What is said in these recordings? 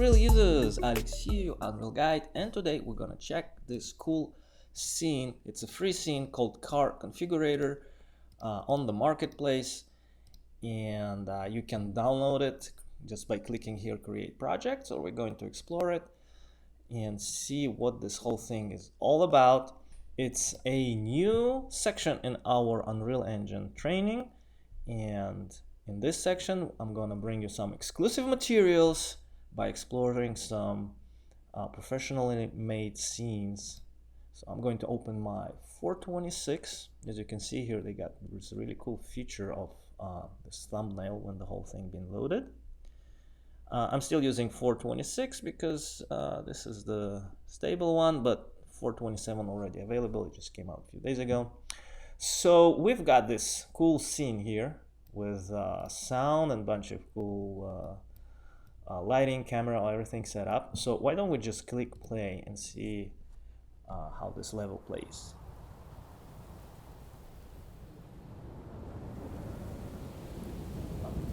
Unreal users, Alexei, your Unreal guide, and today we're gonna check this cool scene. It's a free scene called Car Configurator on the marketplace, and you can download it just by clicking here, create project. So we're going to explore it and see what this whole thing is all about. It's a new section in our Unreal Engine training, and in this section I'm gonna bring you some exclusive materials by exploring some professionally made scenes. So I'm going to open my 426. As you can see here, they got this really cool feature of this thumbnail when the whole thing been loaded. I'm still using 426 because this is the stable one, but 427 already available. It just came out a few days ago. So we've got this cool scene here with sound and a bunch of cool lighting, camera, everything set up. So why don't we just click play and see how this level plays.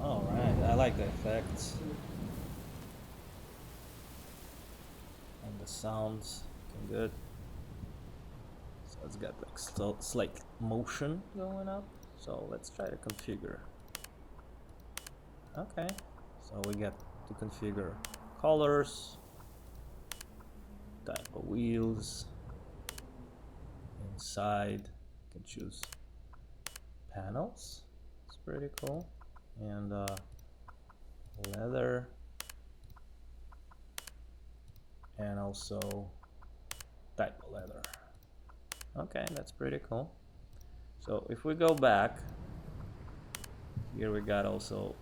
All right, I like the effects and the sounds looking good. So it's got like slight motion going up. So let's try to configure. Okay, so we get to configure colors, type of wheels. Inside you can choose panels. It's pretty cool. And leather, and also type of leather. Okay, that's pretty cool. So if we go back here, we got also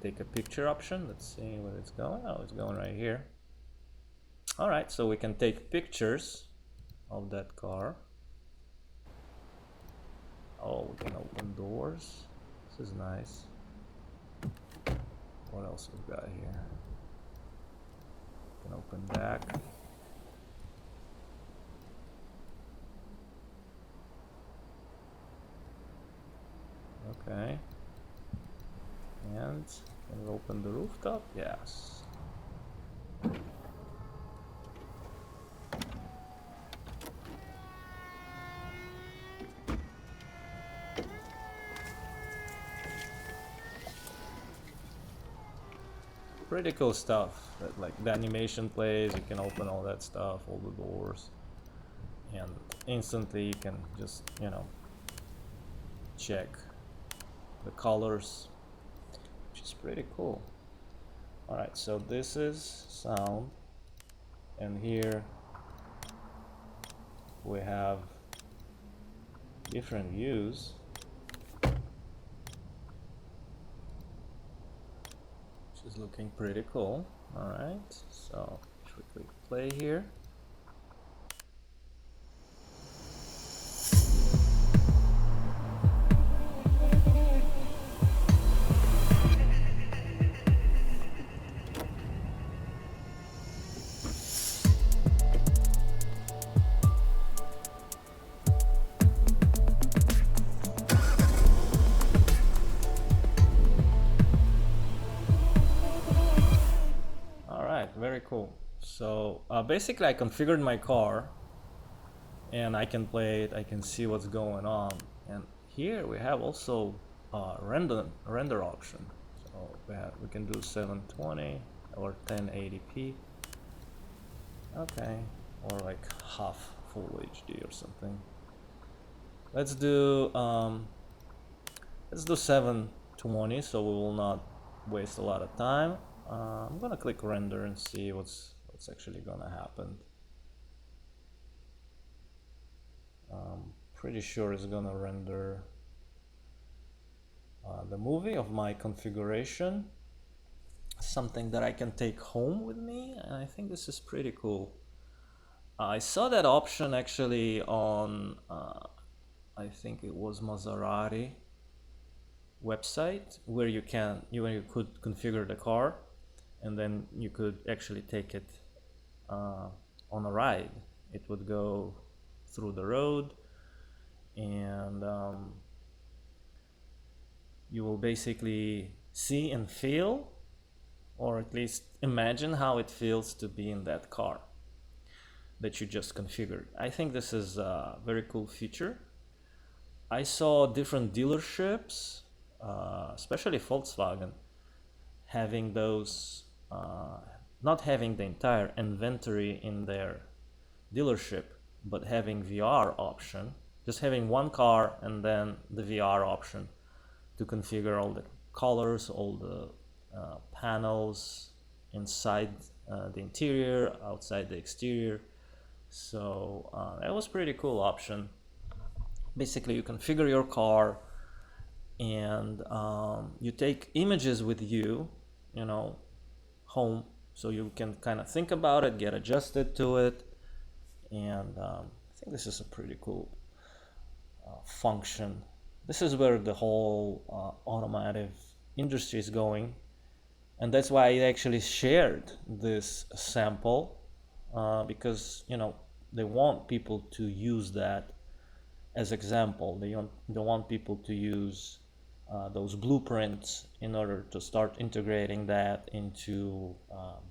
take a picture option. Let's see where it's going. Oh, it's going right here. All right, so we can take pictures of that car. Oh, we can open doors. This is nice. What else we got here? We can open back. Okay. And can we open the rooftop? Yes. Pretty cool stuff. That, like the animation plays, you can open all that stuff, all the doors, and instantly you can just, you know, check the colors, which is pretty cool. All right, so this is sound, and here we have different views. Is looking pretty cool. All right, so if we click play here, very cool. So basically I configured my car and I can play it, I can see what's going on, and here we have also render option. So we can do 720 or 1080p, okay, or like half full HD or something. Let's do 720 so we will not waste a lot of time. I'm gonna click render and see what's actually gonna happen. Pretty sure it's gonna render the movie of my configuration, something that I can take home with me, and I think this is pretty cool. I saw that option actually on I think it was Maserati website, where you could configure the car and then you could actually take it on a ride. It would go through the road, and you will basically see and feel or at least imagine how it feels to be in that car that you just configured. I think this is a very cool feature. I saw different dealerships, especially Volkswagen, having those, not having the entire inventory in their dealership, but having VR option, just having one car and then the VR option to configure all the colors, all the panels inside the interior, outside the exterior. So that was pretty cool option. Basically, you configure your car and you take images with you, home, so you can kind of think about it, get adjusted to it. And I think this is a pretty cool function. This is where the whole automotive industry is going, and that's why I actually shared this sample, because they want people to use that as example. They want people to use those blueprints in order to start integrating that into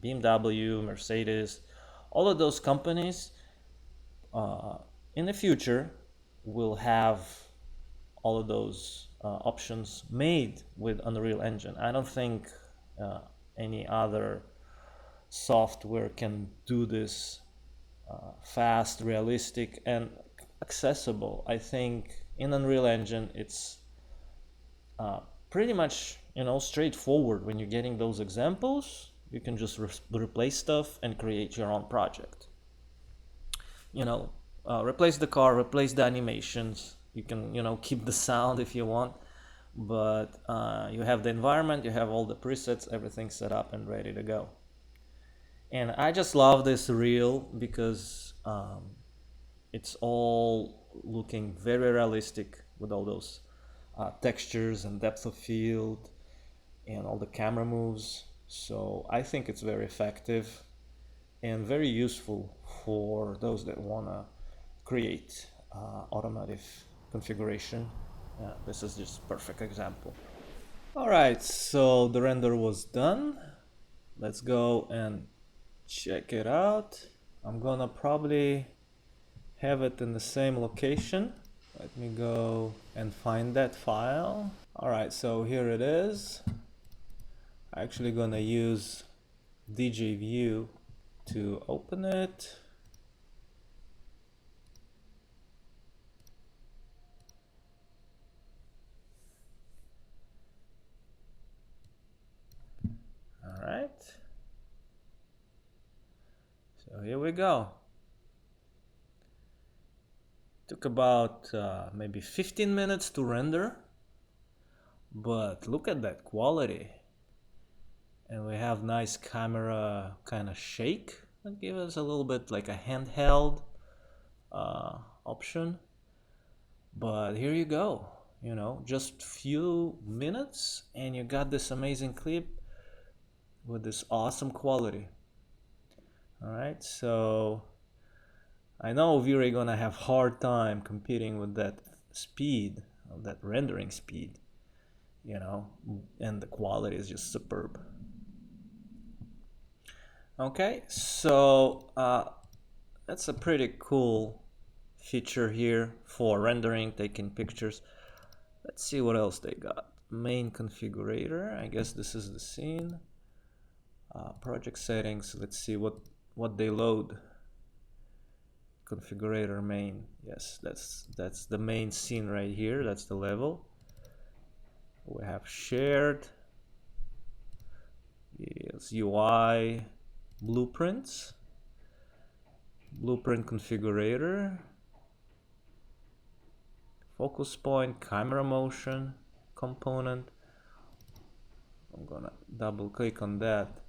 BMW, Mercedes, all of those companies in the future will have all of those options made with Unreal Engine. I don't think any other software can do this fast, realistic, and accessible. I think in Unreal Engine it's pretty much straightforward. When you're getting those examples, you can just replace stuff and create your own project. Replace the car, replace the animations. You can keep the sound if you want, but you have the environment, you have all the presets, everything set up and ready to go. And I just love this reel because it's all looking very realistic with all those textures and depth of field and all the camera moves. So I think it's very effective and very useful for those that want to create automotive configuration. This is just a perfect example. All right, so the render was done. Let's go and check it out. I'm gonna probably have it in the same location. Let me go and find that file. All right, so here it is. I'm actually gonna use DJ View to open it. All right. So here we go. Took about maybe 15 minutes to render, but look at that quality. And we have nice camera kind of shake that gives us a little bit like a handheld option. But here you go, just few minutes and you got this amazing clip with this awesome quality. All right, so I know we're gonna have hard time competing with that speed, that rendering speed, and the quality is just superb. Okay, so that's a pretty cool feature here for rendering, taking pictures. Let's see what else they got. Main configurator, I guess this is the scene. Project settings, let's see what they load. Configurator main, yes, that's the main scene right here. That's the level. We have shared, yes, UI, blueprints, blueprint configurator, focus point, camera motion component. I'm gonna double click on that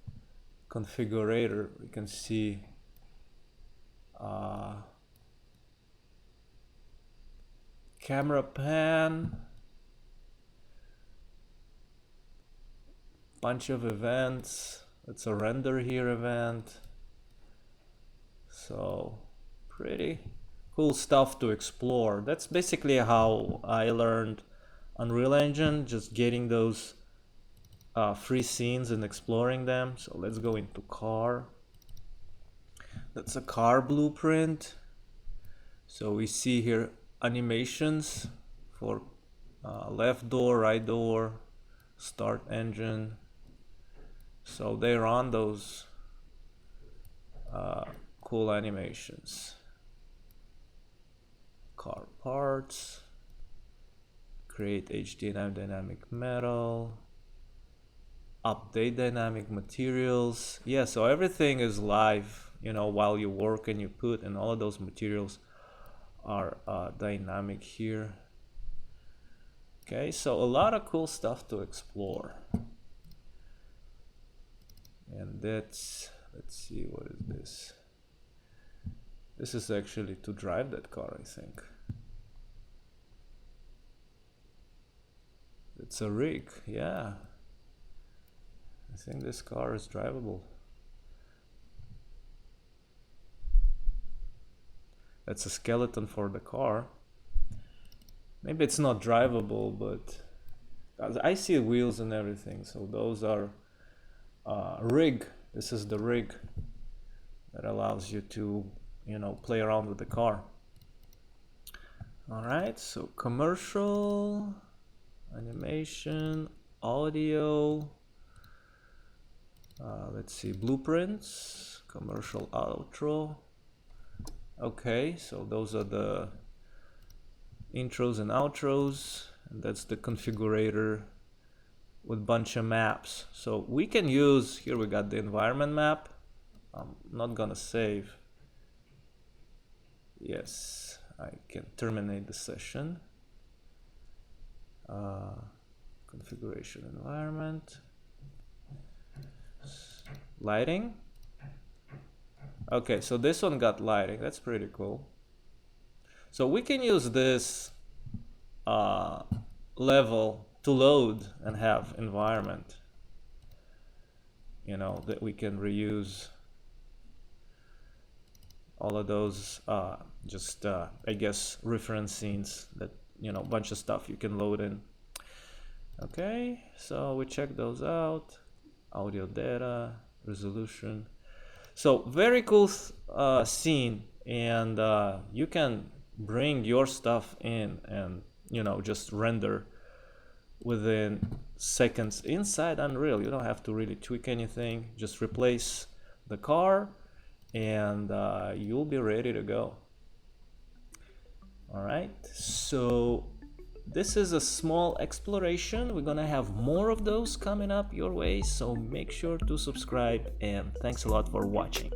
configurator. We can see camera pan, bunch of events. It's a render here event. So pretty cool stuff to explore. That's basically how I learned Unreal Engine, just getting those free scenes and exploring them. So let's go into car. That's a car blueprint. So we see here animations for left door, right door, start engine. So they run those cool animations. Car parts, create HDNM dynamic metal, update dynamic materials. Yeah, so everything is live, you know, while you work and you put, and all of those materials are dynamic here. Okay, so a lot of cool stuff to explore. And that's, let's see, what is this? This is actually to drive that car, I think. It's a rig, yeah. I think this car is drivable. That's a skeleton for the car. Maybe it's not drivable, but I see wheels and everything. So those are rig. This is the rig that allows you to, you know, play around with the car. All right, so commercial, animation, audio. Let's see, blueprints, commercial outro. Okay, so those are the intros and outros, and that's the configurator with a bunch of maps. So we can use, here we got the environment map. I'm not gonna save. Yes, I can terminate the session. Configuration environment. Lighting. Okay, so this one got lighting. That's pretty cool. So we can use this level to load and have environment, you know, that we can reuse all of those just I guess reference scenes that, you know, bunch of stuff you can load in. Okay, so we check those out. Audio data, resolution. So very cool scene, and you can bring your stuff in and, you know, just render within seconds inside Unreal. You don't have to really tweak anything, just replace the car and you'll be ready to go. All right, so this is a small exploration. We're gonna have more of those coming up your way, so make sure to subscribe, and thanks a lot for watching.